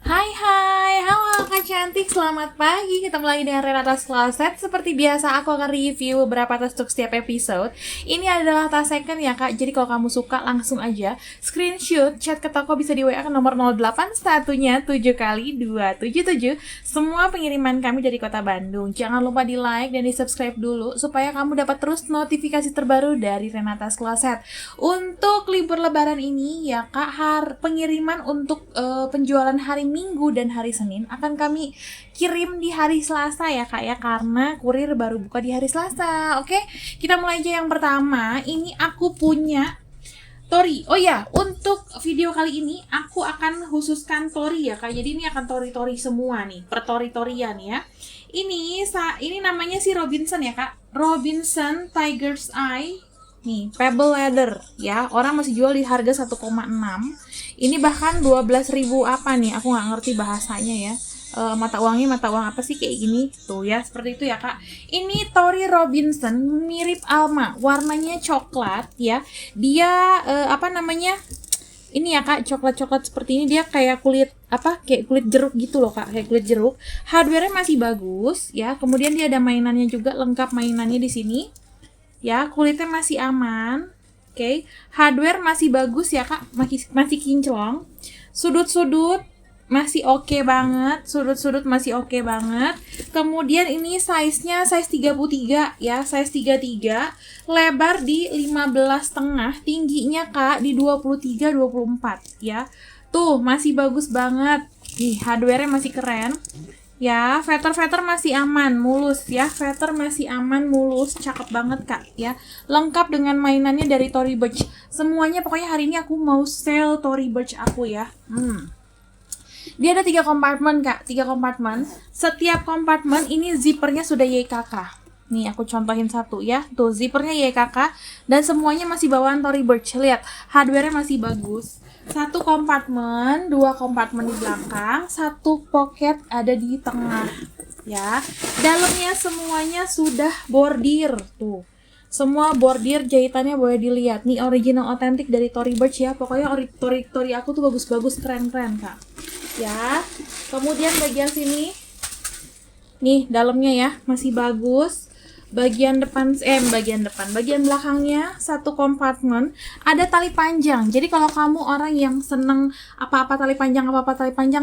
Hai hai, halo Kak Cantik, selamat pagi. Ketemu lagi dengan Renata's Closet. Seperti biasa aku akan review beberapa tas untuk setiap episode. Ini adalah tas second ya Kak, jadi kalau kamu suka langsung aja screenshot, chat ke toko bisa di WA ke nomor 08 satunya 7 kali 277. Semua pengiriman kami dari kota Bandung. Jangan lupa di like dan di subscribe dulu supaya kamu dapat terus notifikasi terbaru dari Renata's Closet. Untuk libur lebaran ini ya Kak, pengiriman untuk penjualan hari Minggu dan hari Senin akan kami kirim di hari Selasa ya Kak ya, karena kurir baru buka di hari Selasa. Oke, kita mulai aja yang pertama. Ini aku punya Tori. Oh ya, untuk video kali ini aku akan khususkan Tori ya Kak. Jadi ini akan Tori-Tori semua nih, per Tori-Torian ya. Ini namanya si Robinson ya Kak. Robinson Tiger's Eye. Nih, Pebble Leather ya. Orang masih jual di harga 1,6. Ini bahkan 12.000 apa nih? Aku nggak ngerti bahasanya ya. Mata uangnya mata uang apa sih kayak gini? Tuh ya, seperti itu ya Kak. Ini Tori Robinson mirip Alma, warnanya coklat ya. Dia apa namanya? Ini ya Kak, coklat-coklat seperti ini, dia kayak kulit apa? Kayak kulit jeruk gitu loh Kak, kayak kulit jeruk. Hardware-nya masih bagus ya. Kemudian dia ada mainannya juga, lengkap mainannya di sini. Ya, kulitnya masih aman. Oke, hardware masih bagus ya Kak, masih kinclong. Sudut-sudut masih oke banget, sudut-sudut masih oke banget. Kemudian ini size-nya size 33 ya, size 33, lebar di 15,5, tingginya Kak di 23 24 ya. Tuh, masih bagus banget. Nih, hardware-nya masih keren. Ya, feather masih aman, mulus ya. Feather masih aman, mulus, cakep banget Kak ya. Lengkap dengan mainannya dari Tory Burch. Semuanya pokoknya hari ini aku mau sell Tory Burch aku ya. Dia ada 3 kompartemen Kak, 3 kompartemen. Setiap kompartemen ini zippernya sudah YKK. Nih aku contohin satu ya. Tuh zippernya YKK dan semuanya masih bawaan Tory Burch. Lihat, hardware-nya masih bagus. Satu kompartemen, 2 kompartemen di belakang, 1 pocket ada di tengah ya. Dalamnya semuanya sudah bordir tuh. Semua bordir jahitannya boleh dilihat. Nih original otentik dari Tory Burch ya. Pokoknya Tory aku tuh bagus-bagus, keren-keren Kak. Ya. Kemudian bagian sini nih dalamnya ya masih bagus. Bagian belakangnya satu kompartemen ada tali panjang. Jadi kalau kamu orang yang seneng apa-apa tali panjang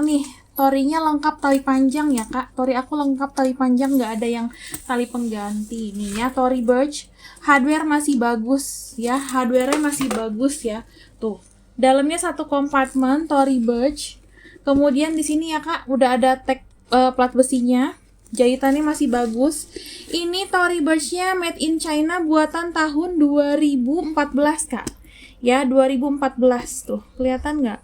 nih, Torinya lengkap tali panjang ya Kak. Tori aku lengkap tali panjang, nggak ada yang tali pengganti nih ya. Tory Burch, hardware masih bagus ya, hardware-nya masih bagus ya. Tuh, dalamnya satu kompartemen Tory Burch. Kemudian di sini ya Kak udah ada tag plat besinya. Jahitannya masih bagus. Ini Tory Burch-nya made in China, buatan tahun 2014 Kak. Ya, 2014 tuh. Kelihatan nggak?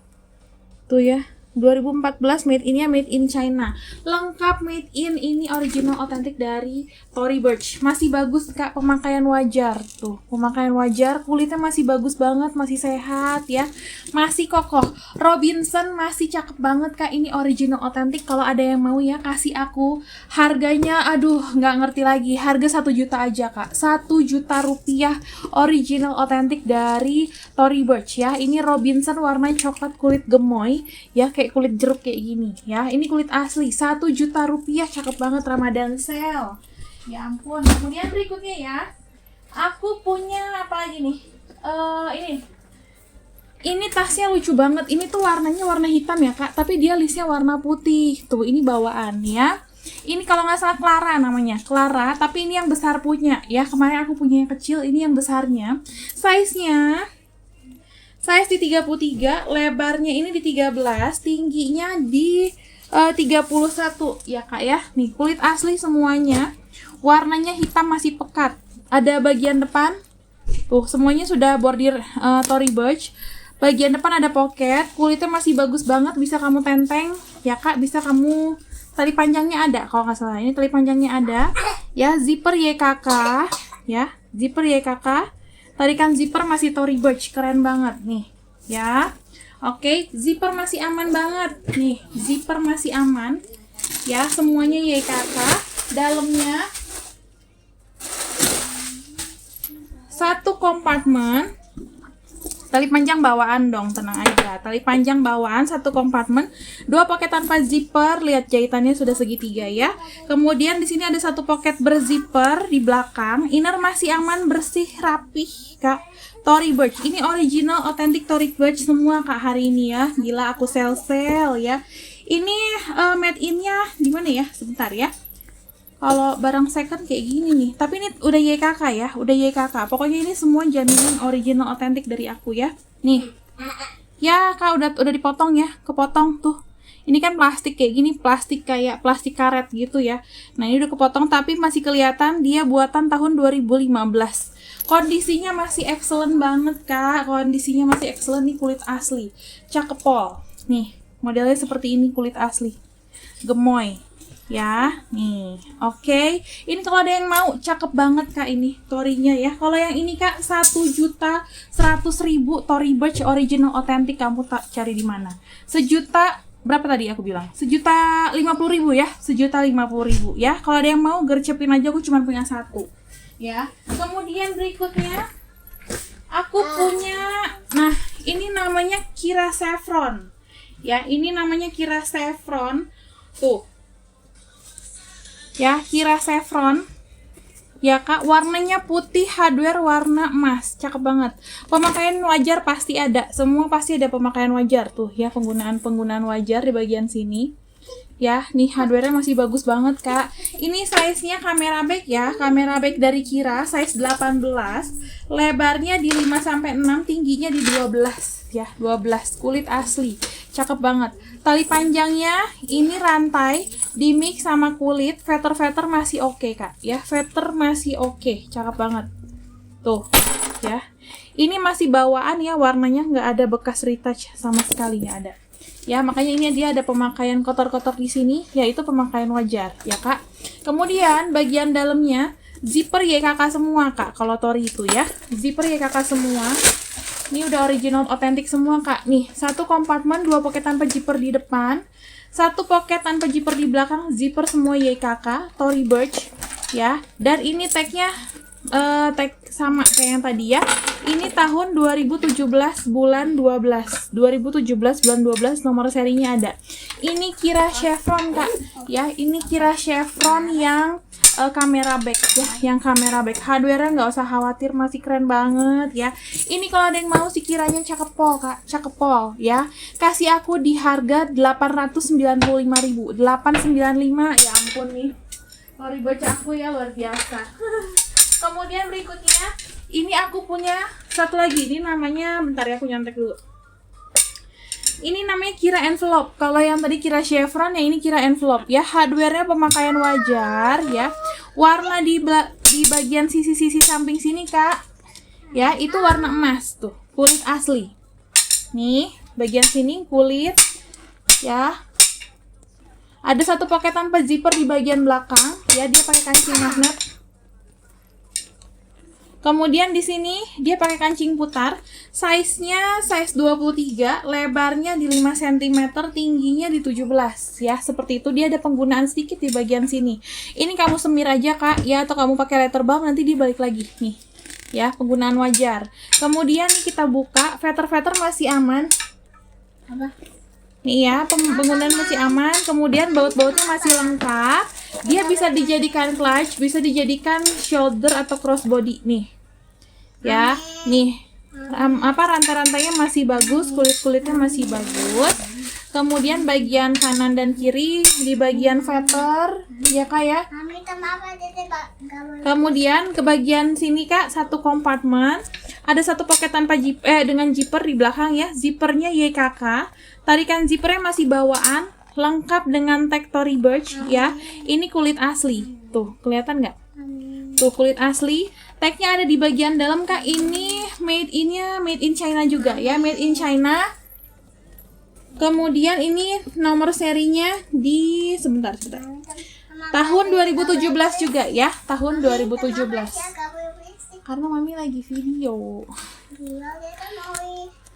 Tuh ya. 2014 made in China. Lengkap made in, ini original otentik dari Tory Burch. Masih bagus Kak, pemakaian wajar tuh. Pemakaian wajar, kulitnya masih bagus banget, masih sehat ya. Masih kokoh. Robinson masih cakep banget Kak, ini original otentik. Kalau ada yang mau ya kasih aku. Harganya aduh, nggak ngerti lagi. Harga 1 juta aja Kak. 1 juta rupiah original otentik dari Tory Burch ya. Ini Robinson warna coklat kulit gemoy ya, kayak kulit jeruk kayak gini ya. Ini kulit asli, 1 juta rupiah, cakep banget, Ramadan sale. Ya ampun. Kemudian berikutnya ya, aku punya apa lagi nih? Ini tasnya lucu banget. Ini tuh warnanya warna hitam ya Kak, tapi dia listnya warna putih. Tuh, ini bawaan ya. Ini kalau nggak salah Clara namanya, Clara, tapi ini yang besar punya ya. Kemarin aku punya yang kecil, ini yang besarnya. Size di 33, lebarnya ini di 13, tingginya di 31 ya Kak ya. Nih, kulit asli semuanya. Warnanya hitam masih pekat. Ada bagian depan. Tuh, semuanya sudah bordir Tory Burch. Bagian depan ada pocket, kulitnya masih bagus banget, bisa kamu tenteng ya Kak, bisa kamu, tali panjangnya ada kalau nggak salah. Ini tali panjangnya ada ya. Zipper YKK ya, zipper YKK. Tarikan zipper masih Tory Burch, keren banget nih ya. Oke, zipper masih aman banget nih, zipper masih aman ya, semuanya YKK. Dalamnya satu kompartemen Tali panjang bawaan dong, tenang aja. Tali panjang bawaan, satu kompartemen, 2 poket tanpa zipper. Lihat jahitannya sudah segitiga ya. Kemudian di sini ada satu poket berzipper di belakang. Inner masih aman, bersih, rapih, Kak. Tory Burch. Ini original, authentic Tory Burch semua Kak hari ini ya. Gila aku sale ya. Ini made in-nya di mana ya? Sebentar ya. Kalau barang second kayak gini nih, tapi ini udah YKK ya, udah YKK. Pokoknya ini semua jaminan original otentik dari aku ya. Nih, ya Kak udah dipotong ya, kepotong tuh. Ini kan plastik kayak gini, plastik kayak plastik karet gitu ya. Nah ini udah kepotong tapi masih kelihatan dia buatan tahun 2015. Kondisinya masih excellent banget Kak, kondisinya masih excellent nih, kulit asli. Cakep pol. Nih, modelnya seperti ini kulit asli. Gemoy. Ya, nih, oke. Ini kalau ada yang mau, cakep banget Kak ini torinya ya. Kalau yang ini Kak 1.100.000 Tory Burch original authentic, kamu tak cari di mana? Sejuta berapa tadi aku bilang? 1.050.000 ya, 1.050.000 ya. Kalau ada yang mau gercepin aja, aku cuma punya satu ya. Kemudian berikutnya aku punya, nah ini namanya Kira Saffron ya. Ini namanya Kira Saffron tuh. Ya, Kira Saffron. Ya Kak, warnanya putih, hardware warna emas. Cakep banget. Pemakaian wajar pasti ada. Semua pasti ada pemakaian wajar tuh ya, penggunaan wajar di bagian sini. Ya, nih hardware-nya masih bagus banget Kak. Ini size-nya kamera back ya. Kamera back dari Kira size 18. Lebarnya di 5 sampai 6, tingginya di 12 ya, 12. Kulit asli. Cakep banget. Tali panjangnya ini rantai di mix sama kulit. Feather masih oke Kak ya. Feather masih oke. Cakep banget. Tuh ya. Ini masih bawaan ya, warnanya nggak ada bekas retouch sama sekali, nggak ada. Ya, makanya ini dia ada pemakaian kotor-kotor di sini, yaitu pemakaian wajar ya Kak. Kemudian bagian dalamnya zipper YKK semua Kak. Kalau Tory itu ya, zipper YKK semua. Ini udah original otentik semua Kak. Nih, satu kompartemen, 2 poket tanpa zipper di depan, 1 poket tanpa zipper di belakang, zipper semua YKK, Tory Burch ya. Dan ini tagnya tag sama kayak yang tadi ya. Ini tahun 2017 bulan 12. 2017 bulan 12, nomor serinya ada. Ini Kira Chevron Kak. Ya, ini Kira Chevron yang kamera back ya, yang kamera back. Hardware-nya nggak usah khawatir, masih keren banget ya. Ini kalau ada yang mau sih kiranya cakep pol Kak, cakep pol ya. Kasih aku di harga 895.000. 895, ya ampun nih. Sorry baca aku ya, luar biasa. Kemudian berikutnya, ini aku punya satu lagi. Ini namanya, bentar ya aku nyontek dulu. Ini namanya Kira envelope. Kalau yang tadi Kira chevron, ya ini Kira envelope ya. Hardware-nya pemakaian wajar ya. Warna di bagian sisi-sisi samping sini Kak. Ya, itu warna emas tuh. Kulit asli. Nih, bagian sini kulit ya. Ada satu poket tanpa zipper di bagian belakang ya, dia pakai kancing magnet. Kemudian di sini dia pakai kancing putar, size-nya size 23, lebarnya di 5 cm, tingginya di 17 ya. Seperti itu, dia ada penggunaan sedikit di bagian sini. Ini kamu semir aja Kak ya, atau kamu pakai letter balm, nanti dia balik lagi nih. Ya, penggunaan wajar. Kemudian nih kita buka, feather masih aman. Apa? Nih ya, penggunaan masih aman. Kemudian baut-bautnya masih lengkap. Dia bisa dijadikan clutch, bisa dijadikan shoulder atau crossbody nih. Ya, nih. Rantai-rantainya masih bagus, kulit-kulitnya masih bagus. Kemudian bagian kanan dan kiri di bagian feather, ya Kak ya. Kemudian ke bagian sini Kak, satu kompartemen. Ada satu poket tanpa dengan zipper di belakang ya. Zippernya YKK. Tarikan zippernya masih bawaan, lengkap dengan tag Tory Burch ya. Ini kulit asli. Tuh, kelihatan nggak? Tuh, kulit asli. Tagnya ada di bagian dalam Kak. Ini made in China juga ya, made in China. Kemudian ini nomor serinya di sebentar. Tahun 2017 juga ya, tahun 2017. Karena Mami lagi video.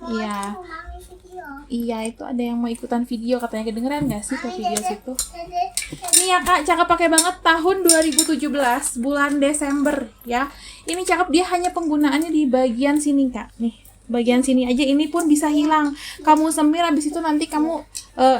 Iya. Iya, itu ada yang mau ikutan video katanya, kedengeran nggak sih ke video situ? Ini ya Kak, cakep pakai banget, tahun 2017 bulan Desember ya. Ini cakep, dia hanya penggunaannya di bagian sini Kak. Nih, bagian sini aja ini pun bisa hilang. Kamu semir habis itu nanti kamu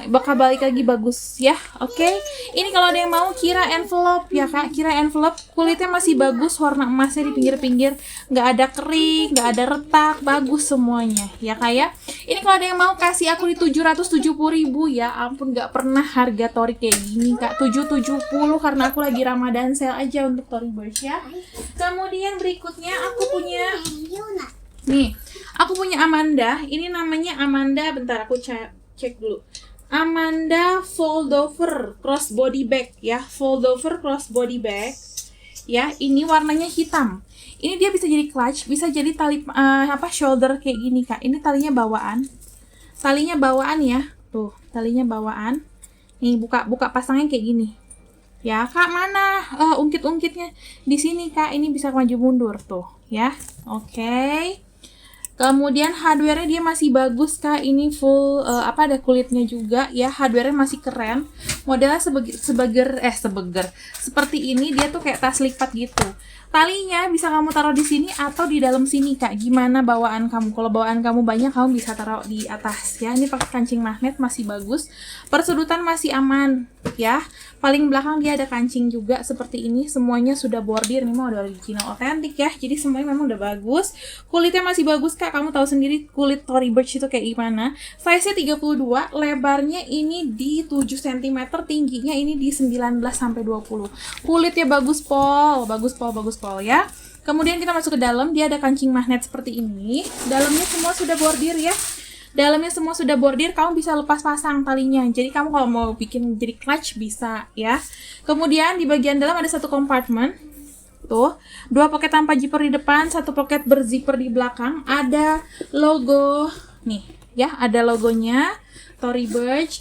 bakal balik lagi bagus ya. Oke. Ini kalau ada yang mau kira envelope ya Kak, kira envelope kulitnya masih bagus, warna emasnya di pinggir-pinggir, nggak ada kering, nggak ada retak, bagus semuanya ya Kak ya. Ini kalau ada yang mau kasih aku di 770.000 ya. Ampun, nggak pernah harga Tory kayak gini Kak. 770 karena aku lagi Ramadan sale aja untuk Tory Burch ya. Kemudian berikutnya aku punya nih, aku punya Amanda. Ini namanya Amanda, bentar aku cek dulu. Amanda foldover crossbody bag ya, foldover crossbody bag. Ya, ini warnanya hitam. Ini dia bisa jadi clutch, bisa jadi tali shoulder kayak gini Kak. Ini talinya bawaan. Talinya bawaan ya. Tuh, talinya bawaan. Nih, buka pasangnya kayak gini. Ya, Kak, mana ungkit-ungkitnya? Di sini Kak, ini bisa maju mundur tuh ya. Oke. Kemudian hardware-nya dia masih bagus Kak, ini full ada kulitnya juga ya, hardware-nya masih keren. Modelnya seperti ini, dia tuh kayak tas lipat gitu. Talinya bisa kamu taruh di sini atau di dalam sini Kak. Gimana bawaan kamu? Kalau bawaan kamu banyak, kamu bisa taruh di atas ya. Ini pakai kancing magnet, masih bagus. Persudutan masih aman ya. Paling belakang dia ada kancing juga seperti ini. Semuanya sudah bordir, ini mah udah original otentik ya. Jadi semuanya memang udah bagus. Kulitnya masih bagus Kak. Kamu tahu sendiri kulit Tory Burch itu kayak gimana. Size-nya 32, lebarnya ini di 7 cm, tingginya ini di 19 sampai 20. Kulitnya bagus pol ya. Kemudian kita masuk ke dalam, dia ada kancing magnet seperti ini. Dalamnya semua sudah bordir ya. Dalamnya semua sudah bordir, kamu bisa lepas pasang talinya. Jadi kamu kalau mau bikin jadi clutch bisa ya. Kemudian di bagian dalam ada satu kompartemen. Tuh, 2 poket tanpa zipper di depan, 1 poket berzipper di belakang. Ada logo nih ya, ada logonya Tory Burch.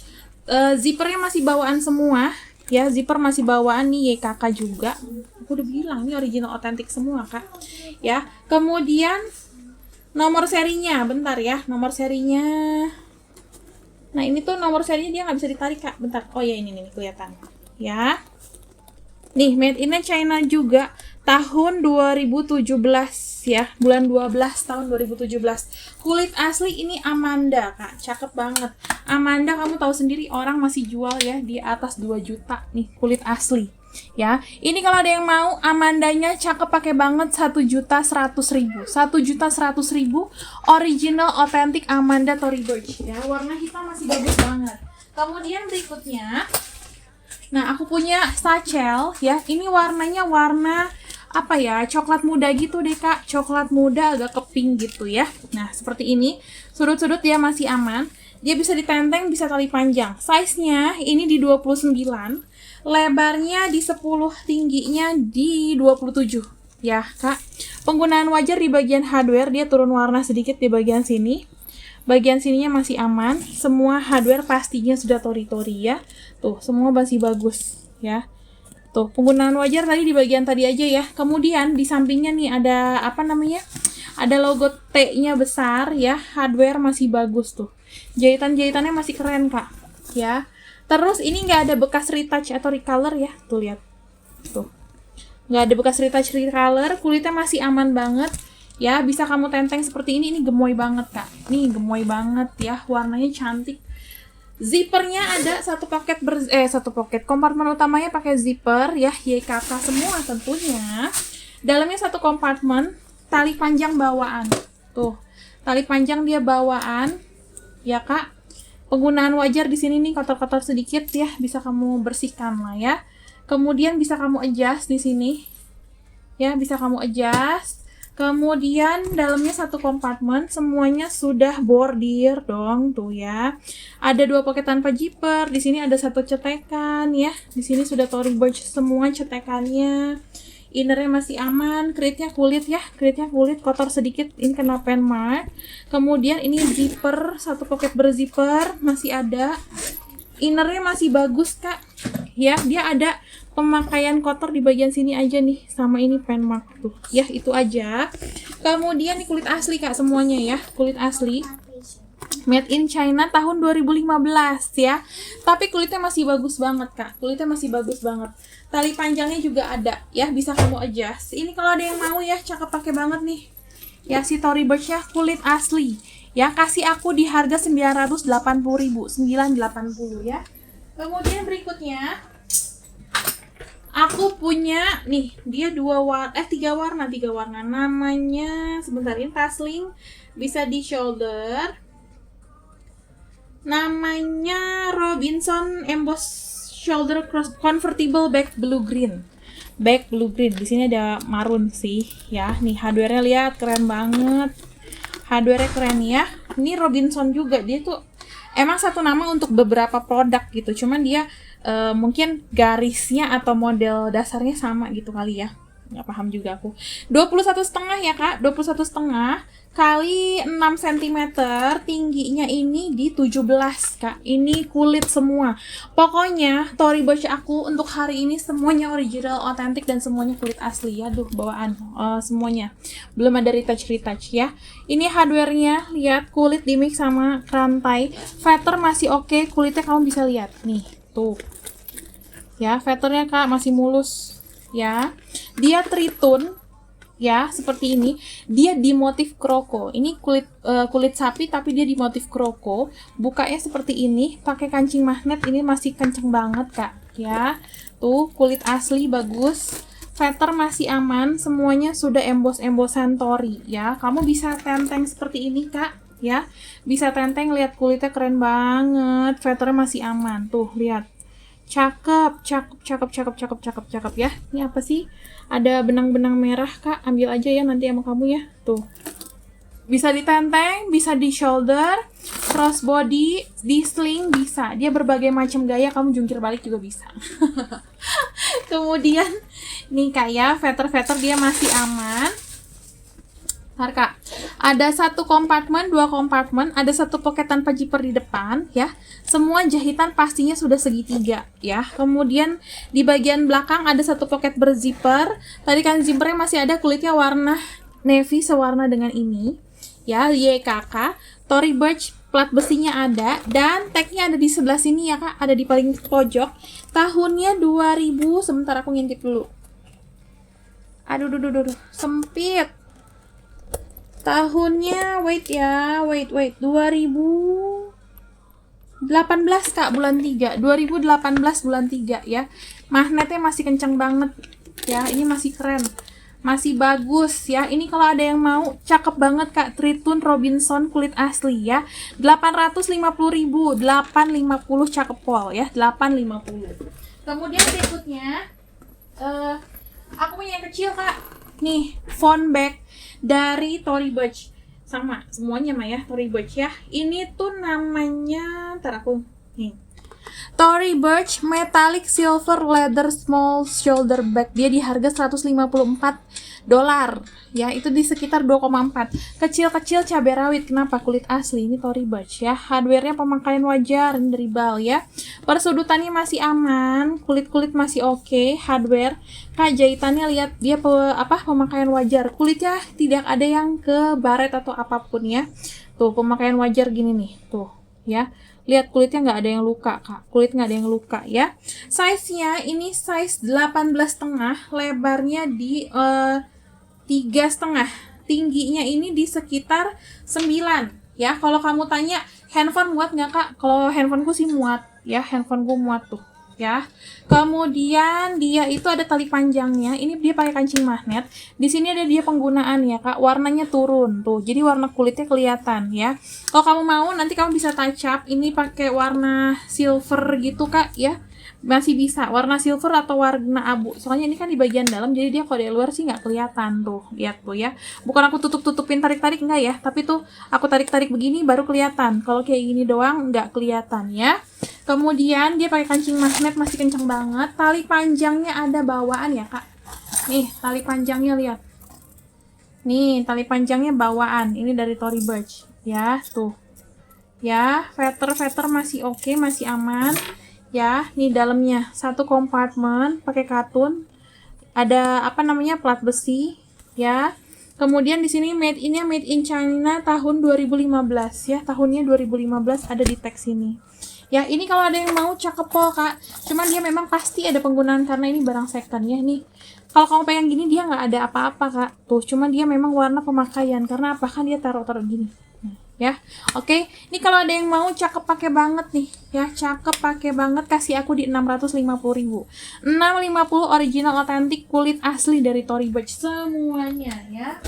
Zippernya masih bawaan semua. Ya, zipper masih bawaan nih YKK juga. Aku udah bilang ini original otentik semua Kak. Ya, kemudian nomor serinya, bentar ya, nomor serinya. Nah, ini tuh nomor serinya dia nggak bisa ditarik Kak, bentar. Oh ya, ini nih kelihatan. Ya. Nih, made in China juga, tahun 2017 ya, bulan 12 tahun 2017. Kulit asli ini Amanda Kak, cakep banget. Amanda kamu tahu sendiri orang masih jual ya di atas 2 juta nih kulit asli. Ya, ini kalau ada yang mau Amandanya cakep, pakai banget, 1.100.000, 1.100.000 original otentik Amanda Tory Burch ya, warna hitam masih bagus banget. Kemudian berikutnya, nah aku punya satchel ya, ini warnanya warna apa ya, coklat muda gitu deh Kak, coklat muda agak ke pink gitu ya. Nah seperti ini, sudut-sudut dia masih aman, dia bisa ditenteng, bisa tali panjang. Size-nya ini di 29, lebarnya di 10, tingginya di 27 ya Kak. Penggunaan wajar di bagian hardware, dia turun warna sedikit di bagian sini. Bagian sininya masih aman, semua hardware pastinya sudah Tory ya. Tuh, semua masih bagus ya. Tuh, penggunaan wajar tadi di bagian tadi aja ya. Kemudian di sampingnya nih ada apa namanya? Ada logo T-nya besar ya. Hardware masih bagus tuh. Jahitan-jahitannya masih keren Kak. Ya. Terus ini nggak ada bekas retouch atau recolor ya. Tuh lihat. Tuh. Nggak ada bekas retouch recolor, kulitnya masih aman banget. Ya, bisa kamu tenteng seperti ini gemoy banget Kak. Nih gemoy banget ya, warnanya cantik. Zippernya ada satu poket, kompartemen utamanya pakai zipper ya, YKK semua tentunya. Dalamnya satu kompartemen, tali panjang bawaan. Tuh, tali panjang dia bawaan ya Kak. Penggunaan wajar di sini nih kotor-kotor sedikit ya, bisa kamu bersihkan lah ya. Kemudian bisa kamu adjust di sini. Ya, bisa kamu adjust. Kemudian dalamnya satu kompartemen, semuanya sudah bordir dong tuh ya. Ada 2 poket tanpa zipper, di sini ada 1 cetekan ya. Di sini sudah Tory Burch semua cetekannya. Innernya masih aman, kritnya kulit ya, kotor sedikit, ini kena pen mark. Kemudian ini zipper, 1 poket berzipper masih ada. Innernya masih bagus Kak. Ya, dia ada pemakaian kotor di bagian sini aja nih, sama ini pen mark tuh ya, itu aja. Kemudian ini kulit asli Kak semuanya ya, kulit asli made in China tahun 2015 ya, tapi kulitnya masih bagus banget Kak, kulitnya masih bagus banget. Tali panjangnya juga ada ya, bisa kamu adjust. Ini kalau ada yang mau ya, cakep, pakai banget nih Ya, si Tory Burch-nya kulit asli. Ya, kasih aku di harga 980.000, 980 ya. Kemudian berikutnya aku punya nih, dia tiga warna namanya, sebentar, ini tasling, bisa di shoulder. Namanya Robinson Emboss Shoulder Cross Convertible Back Blue Green. Back blue green. Di sini ada marun sih ya. Nih hardware-nya lihat keren banget. Hardware-nya keren ya. Ini Robinson juga, dia tuh emang satu nama untuk beberapa produk gitu. Cuman dia mungkin garisnya atau model dasarnya sama gitu kali ya. Nggak paham juga aku. 21,5 ya Kak, 21,5 kali 6 cm, tingginya ini di 17 Kak. Ini kulit semua. Pokoknya Tory Burch aku untuk hari ini semuanya original, otentik, dan semuanya kulit asli ya. Duh, bawaan semuanya. Belum ada retouch ya. Ini hardware-nya, lihat kulit di mix sama rantai. Feather masih oke, kulitnya kamu bisa lihat. Nih, tuh. Ya, feathernya Kak masih mulus ya. Dia tritun ya, seperti ini. Dia di motif kroko. Ini kulit sapi tapi dia di motif kroko. Bukanya seperti ini, pakai kancing magnet. Ini masih kenceng banget Kak ya. Tuh, kulit asli bagus. Feather masih aman, semuanya sudah embosan Tory ya. Kamu bisa tenteng seperti ini Kak ya. Bisa tenteng, lihat kulitnya keren banget. Feather masih aman. Tuh, lihat. Cakep ya. Ini apa sih? Ada benang-benang merah Kak, ambil aja ya nanti sama kamu ya. Tuh. Bisa ditenteng, bisa di shoulder, crossbody, di sling bisa. Dia berbagai macam gaya, kamu jungkir balik juga bisa. Kemudian nih Kak ya, feather dia masih aman. Bentar Kak, ada satu kompartemen, dua kompartemen, ada satu pocket tanpa zipper di depan ya. Semua jahitan pastinya sudah segitiga ya. Kemudian di bagian belakang ada satu pocket berzipper. Tadi kan zippernya masih ada, kulitnya warna navy sewarna dengan ini ya. YKK, Tory Burch, plat besinya ada, dan tagnya ada di sebelah sini ya Kak, ada di paling pojok. Tahunnya 2000, sebentar aku ngintip dulu. Aduh, sempit. Tahunnya, wait 2018 Kak, bulan 3. 2018 bulan 3 ya. Magnetnya masih kenceng banget ya. Ini masih keren. Masih bagus ya. Ini kalau ada yang mau, cakep banget Kak. Tritun Robinson kulit asli ya. 850.000, 850 cakep pol ya. 850. Kemudian berikutnya aku punya yang kecil Kak. Nih, phone bag dari Tory Burch. Sama semuanya mah ya, Tory Burch ya. Ini tuh namanya, Tory Burch Metallic Silver Leather Small Shoulder Bag. Dia di harga $154 ya, itu di sekitar 2,4. Kecil-kecil cabai rawit. Kenapa? Kulit asli. Ini Tory Burch ya. Hardware-nya pemakaian wajar, ini dari bal ya. Persudutannya masih aman, kulit masih oke. Hardware Kak, jahitannya lihat, dia pemakaian wajar. Kulitnya tidak ada yang ke baret atau apapun ya. Tuh, pemakaian wajar gini nih. Tuh ya. Lihat kulitnya nggak ada yang luka Kak. Kulit nggak ada yang luka ya. Size-nya ini size 18,5, lebarnya di 3,5, tingginya ini di sekitar 9 ya. Kalau kamu tanya handphone muat nggak Kak? Kalau handphoneku sih muat ya, handphoneku muat tuh ya. Kemudian dia itu ada tali panjangnya. Ini dia pakai kancing magnet. Di sini ada dia penggunaan ya Kak. Warnanya turun tuh. Jadi warna kulitnya kelihatan ya. Kalau kamu mau nanti kamu bisa touch up. Ini pakai warna silver gitu Kak ya. Masih bisa warna silver atau warna abu. Soalnya ini kan di bagian dalam, jadi dia kalau dari luar sih nggak kelihatan tuh. Lihat tuh ya. Bukan aku tutupin tarik-tarik enggak ya, tapi tuh aku tarik-tarik begini baru kelihatan. Kalau kayak gini doang nggak kelihatan ya. Kemudian dia pakai kancing magnet, masih kenceng banget. Tali panjangnya ada bawaan ya Kak. Nih tali panjangnya lihat. Nih tali panjangnya bawaan. Ini dari Tory Burch ya tuh. Ya feather masih oke, masih aman. Ya, nih dalamnya satu kompartemen pakai katun. Ada plat besi ya. Kemudian di sini made in China tahun 2015 ya. Tahunnya 2015 ada di tag sini. Ya, ini kalau ada yang mau cakep kok, Kak. Cuman dia memang pasti ada penggunaan karena ini barang second ya nih. Kalau kamu pengen gini dia nggak ada apa-apa, Kak. Tuh, cuman dia memang warna pemakaian karena apa kan dia taruh-taruh gini. Ya. Oke, ini kalau ada yang mau cakep pakai banget nih, ya. Cakep pakai banget kasih aku di 650.000. 650 original otentik kulit asli dari Tory Burch semuanya ya.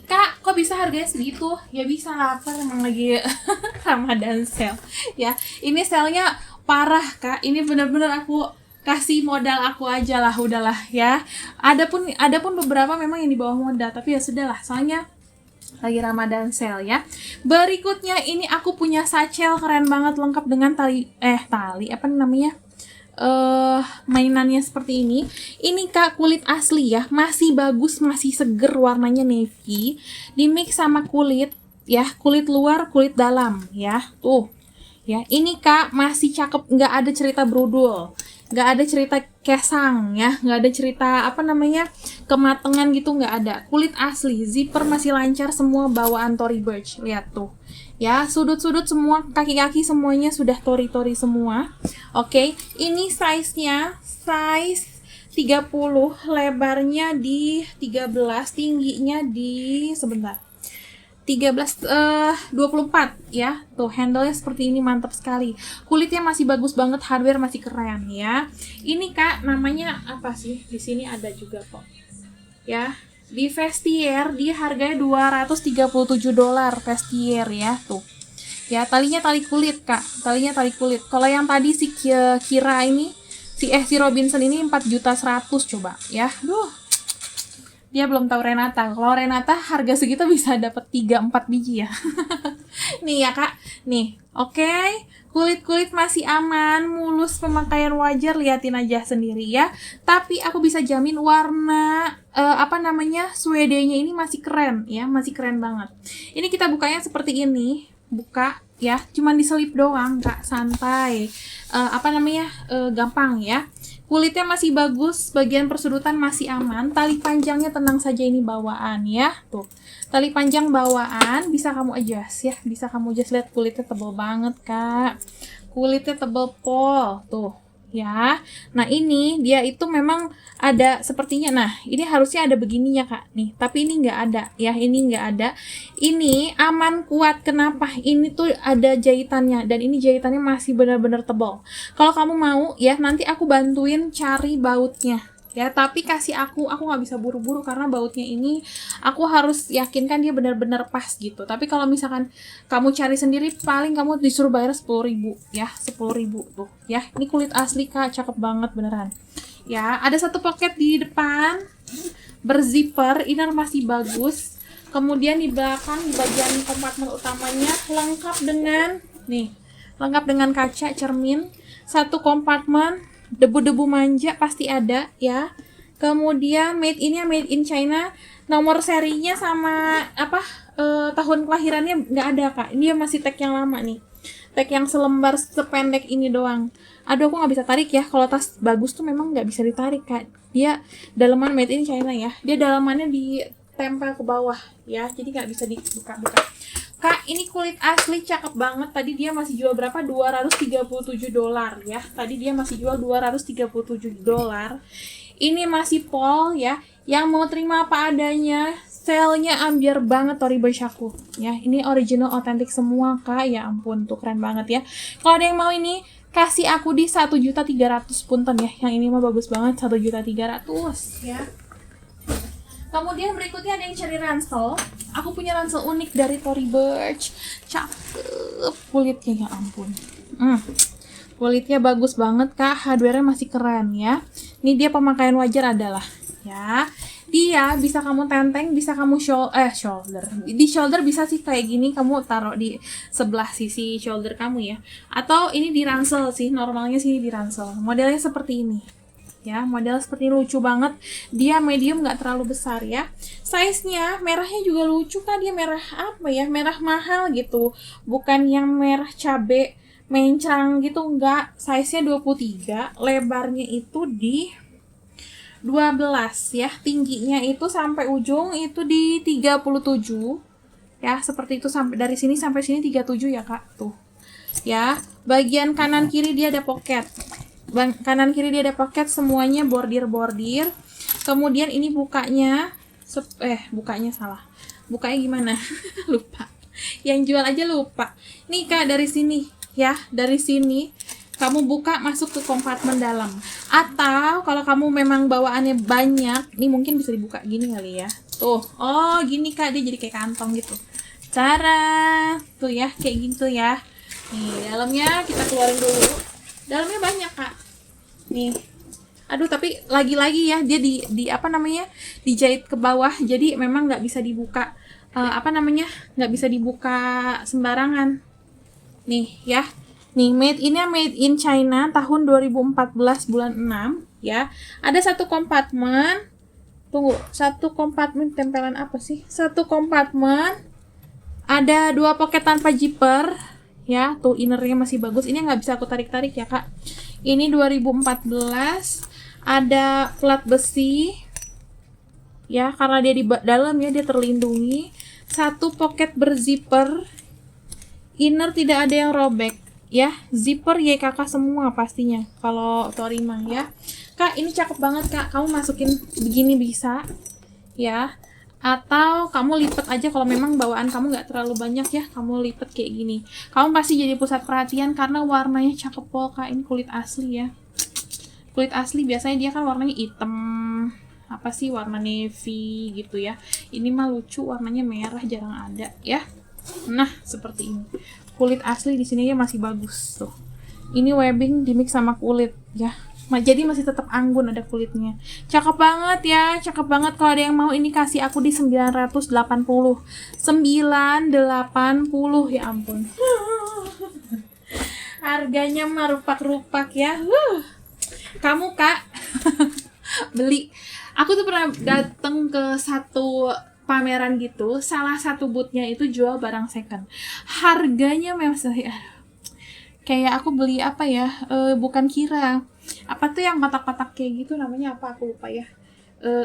Kak, kok bisa harganya segitu? Ya bisa lah, kan emang lagi Ramadan sale. Ya, ini sale-nya parah, Kak. Ini bener-bener aku kasih modal aku aja lah, udahlah ya. Ada pun beberapa memang yang di bawah modal, tapi ya sudahlah, soalnya lagi Ramadan sale ya. Berikutnya ini aku punya satchel keren banget lengkap dengan tali apa namanya? Mainannya seperti ini. Ini Kak kulit asli ya, masih bagus, masih seger, warnanya navy, di mix sama kulit ya, kulit luar, kulit dalam ya. Tuh. Ya, ini Kak masih cakep, nggak ada cerita brudul, nggak ada cerita kesang ya, nggak ada cerita apa namanya kematangan gitu, nggak ada. Kulit asli, zipper masih lancar, semua bawaan Tory Burch. Lihat tuh. Ya, sudut-sudut semua, kaki-kaki semuanya sudah tori-tori semua. Oke, ini size-nya size 30, lebarnya di 13, tingginya di 24 ya. Tuh, handle-nya seperti ini, mantap sekali. Kulitnya masih bagus banget, hardware masih keren ya. Ini Kak, namanya apa sih? Di sini ada juga kok. Ya. Di Vestiaire dia harganya $237 Vestiaire ya, tuh. Ya, talinya tali kulit, Kak. Talinya tali kulit. Kalau yang tadi si Kira ini, si Robinson ini 4.100.000 coba ya. Duh. Dia belum tahu Renata. Kalau Renata harga segitu bisa dapat 3-4 biji ya. Nih ya, Kak. Nih. Oke. Kulit-kulit masih aman, mulus, pemakaian wajar, liatin aja sendiri ya. Tapi aku bisa jamin warna suede-nya ini masih keren ya, masih keren banget. Ini kita bukanya seperti ini, buka ya, cuman diselip doang, Kak, santai. Gampang ya. Kulitnya masih bagus, bagian persudutan masih aman, tali panjangnya tenang saja ini bawaan ya. Tuh. Tali panjang bawaan bisa kamu adjust ya, bisa kamu adjust. Lihat kulitnya tebal banget, Kak. Kulitnya tebal pol, tuh ya. Nah, ini dia itu memang ada sepertinya. Nah, ini harusnya ada begininya, Kak. Nih, tapi ini nggak ada ya, ini nggak ada. Ini aman, kuat. Kenapa? Ini tuh ada jahitannya dan ini jahitannya masih benar-benar tebal. Kalau kamu mau ya, nanti aku bantuin cari bautnya. Ya, tapi kasih aku nggak bisa buru-buru karena bautnya ini aku harus yakinkan dia benar-benar pas gitu. Tapi kalau misalkan kamu cari sendiri paling kamu disuruh bayar 10.000 ya, 10.000 tuh. Ya, ini kulit asli, Kak, cakep banget beneran. Ya, ada satu pocket di depan berzipper, inner masih bagus. Kemudian di belakang di bagian kompartemen utamanya lengkap dengan kaca cermin, satu kompartemen. Debu-debu manja pasti ada ya. Kemudian made in China, nomor serinya sama tahun kelahirannya nggak ada, Kak. Dia masih tag yang lama nih, tag yang selembar sependek ini doang. Aduh, aku nggak bisa tarik ya. Kalau tas bagus tuh memang nggak bisa ditarik, Kak. Dia dalaman made in China ya, dia dalamannya ditempel ke bawah ya, jadi nggak bisa dibuka-buka. Kak, ini kulit asli cakep banget. Tadi dia masih jual berapa? $237 ya. Tadi dia masih jual $237. Ini masih pol ya. Yang mau terima apa adanya, sale-nya ambiar banget Tory Burch aku. Ya, ini original otentik semua, Kak. Ya ampun, tuh keren banget ya. Kalau ada yang mau ini, kasih aku di 1.300.000 punten ya. Yang ini mah bagus banget, 1.300.000 ya. Kemudian berikutnya ada yang cari ransel. Aku punya ransel unik dari Tory Burch. Cakep kulitnya, ya ampun. Kulitnya bagus banget, Kak. Hardware-nya masih keren ya. Ini dia pemakaian wajar adalah ya. Dia bisa kamu tenteng, bisa kamu shoulder. Di shoulder bisa sih kayak gini, kamu taruh di sebelah sisi shoulder kamu ya. Atau ini di ransel sih, normalnya sih di ransel. Modelnya seperti ini. Ya, model seperti ini lucu banget. Dia medium, nggak terlalu besar ya. Size-nya merahnya juga lucu, Kak. Dia merah apa ya? Merah mahal gitu. Bukan yang merah cabe mencrang gitu, enggak. Size-nya 23, lebarnya itu di 12 ya. Tingginya itu sampai ujung itu di 37. Ya, seperti itu, sampai dari sini sampai sini 37 ya, Kak. Tuh. ya. Bagian kanan kiri dia ada pocket. Kanan kiri dia ada pocket, semuanya bordir-bordir. Kemudian ini bukanya bukanya salah. Bukanya gimana? Lupa. Yang jual aja lupa. Nih Kak, dari sini ya, dari sini kamu buka masuk ke kompartemen dalam. Atau kalau kamu memang bawaannya banyak, nih mungkin bisa dibuka gini kali ya. Tuh, oh gini Kak, dia jadi kayak kantong gitu. Cara tuh ya, kayak gitu ya. Nih, dalamnya kita keluarin dulu. Dalamnya banyak Kak. Nih. Aduh, tapi lagi-lagi ya, dia di apa namanya? Dijahit ke bawah. Jadi memang nggak bisa dibuka nggak bisa dibuka sembarangan. Nih ya. Nih, made in China tahun 2014 bulan 6 ya. Ada satu kompartemen. Tunggu, satu kompartemen tempelan apa sih? Satu kompartemen. Ada 2 pocket tanpa zipper ya. Tuh innernya masih bagus. Ini nggak bisa aku tarik-tarik ya, Kak. Ini 2014. Ada plat besi. Ya, karena dia di dalam ya, dia terlindungi. Satu pocket berzipper. Inner tidak ada yang robek. Ya, zipper YKK semua pastinya kalau Torima ya. Kak, ini cakep banget Kak. Kamu masukin begini bisa ya. Atau kamu lipat aja kalau memang bawaan kamu nggak terlalu banyak ya. Kamu lipat kayak gini. Kamu pasti jadi pusat perhatian karena warnanya cakep pol Kak. Ini kulit asli ya. Kulit asli biasanya dia kan warnanya hitam. Apa sih, warna navy gitu ya. Ini mah lucu, warnanya merah, jarang ada ya. Nah, seperti ini. Kulit asli di sini ya masih bagus tuh. Ini webbing dimix sama kulit ya. Jadi masih tetap anggun ada kulitnya. Cakep banget ya, cakep banget. Kalau ada yang mau ini kasih aku di 980. 980 ya ampun. Harganya mah rupak-rupak ya. Kamu Kak beli. Aku tuh pernah datang ke satu pameran gitu, salah satu boothnya itu jual barang second. Harganya memang kayak aku beli apa ya, bukan kira. Apa tuh yang kotak-kotak kayak gitu namanya apa aku lupa ya.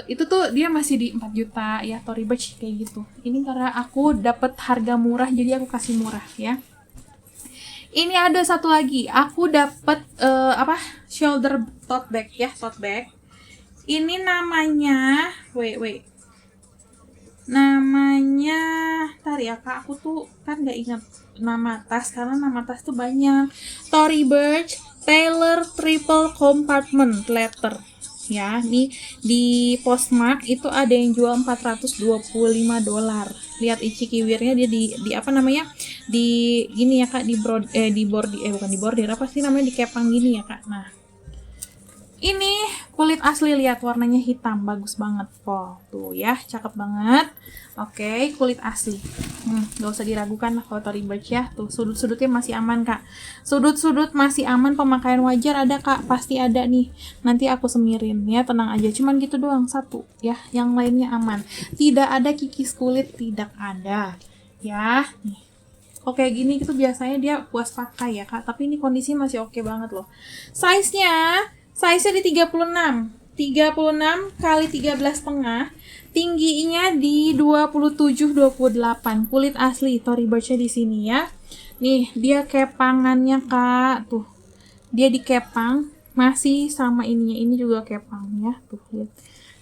Itu tuh dia masih di 4 juta ya, Tory Burch kayak gitu. Ini karena aku dapet harga murah jadi aku kasih murah ya. Ini ada satu lagi, aku dapet shoulder tote bag ya, tote bag. Ini namanya namanya tar ya Kak, aku tuh kan nggak ingat nama tas karena nama tas tuh banyak. Tory Burch Taylor Triple Compartment Leather ya. Nih di Postmark itu ada yang jual $425. Lihat ichikiwirnya dia di apa namanya, di gini ya Kak, bukan di bordir, apa sih namanya, di kepang gini ya Kak. Nah ini kulit asli, lihat warnanya hitam, bagus banget po. Tuh ya, cakep banget. Oke, kulit asli. Gak usah diragukan lah kalau Tory Burch ya. Tuh sudut-sudutnya masih aman Kak. Sudut-sudut masih aman, pemakaian wajar ada Kak, pasti ada nih. Nanti aku semirin ya, tenang aja. Cuman gitu doang satu ya, yang lainnya aman. Tidak ada kikis kulit, tidak ada. Ya, nih. Oke gini itu biasanya dia puas pakai ya Kak, tapi ini kondisi masih oke banget loh. Size-nya di 36 kali 13,5, tingginya di 27-28. Kulit asli Tory Burch di sini ya. Nih dia kepangannya Kak, tuh dia dikepang masih sama ininya, ini juga kepang ya, tuh lihat.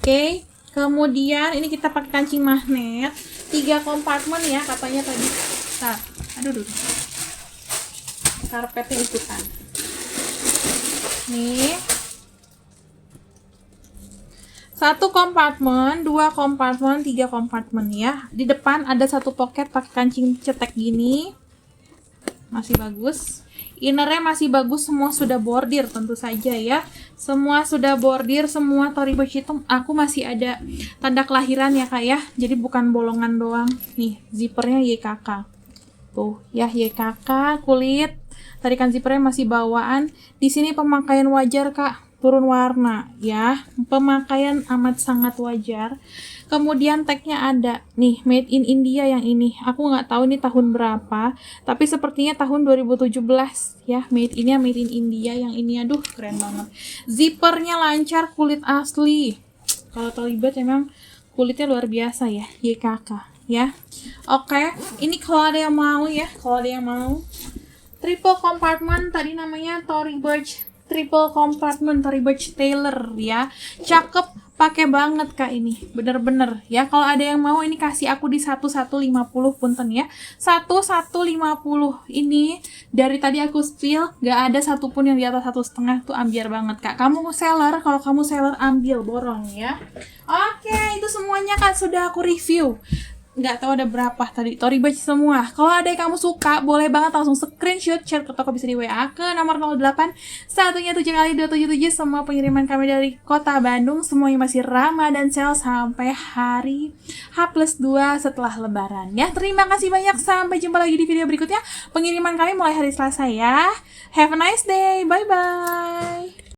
Oke, kemudian ini kita pakai kancing magnet 3 kompartemen ya katanya tadi. Aduh. Karpetnya ikutan. Nih. 1 kompartemen, 2 kompartemen, 3 kompartemen ya. Di depan ada 1 pocket pakai kancing cetek gini. Masih bagus. Innernya masih bagus, semua sudah bordir tentu saja ya. Semua sudah bordir, semua Tory Burch itu aku masih ada tanda kelahiran ya Kak ya. Jadi bukan bolongan doang. Nih, zippernya YKK. Tuh ya, YKK kulit. Tarikan zippernya masih bawaan. Di sini pemakaian wajar Kak. Turun warna ya, pemakaian amat sangat wajar. Kemudian tagnya ada nih, made in India yang ini. Aku nggak tahu ini tahun berapa, tapi sepertinya tahun 2017 ya. Made in India yang ini. Aduh keren banget. Zippernya lancar, kulit asli. Kalau Tory Burch emang kulitnya luar biasa ya, YKK ya. Oke, ini kalau ada yang mau ya, Triple compartment, tadi namanya Tory Burch triple compartment Tory Burch Tailor ya. Cakep, pakai banget Kak ini. Bener-bener ya. Kalau ada yang mau ini kasih aku di 1150 punten ya. 1150 ini dari tadi aku spill gak ada satupun yang di atas 1,5 tuh ambiar banget Kak. Kamu seller, kalau kamu seller ambil borong ya. Oke, itu semuanya Kak sudah aku review. Nggak tahu ada berapa tadi Tory Burch semua. Kalau ada yang kamu suka, boleh banget langsung screenshot, share ke toko, bisa di WA ke nomor 08 satunya 7 kali 277. Semua pengiriman kami dari kota Bandung, semuanya masih Ramadan sale sampai hari H+2 setelah lebaran ya. Terima kasih banyak, sampai jumpa lagi di video berikutnya. Pengiriman kami mulai hari Selasa ya. Have a nice day, bye bye.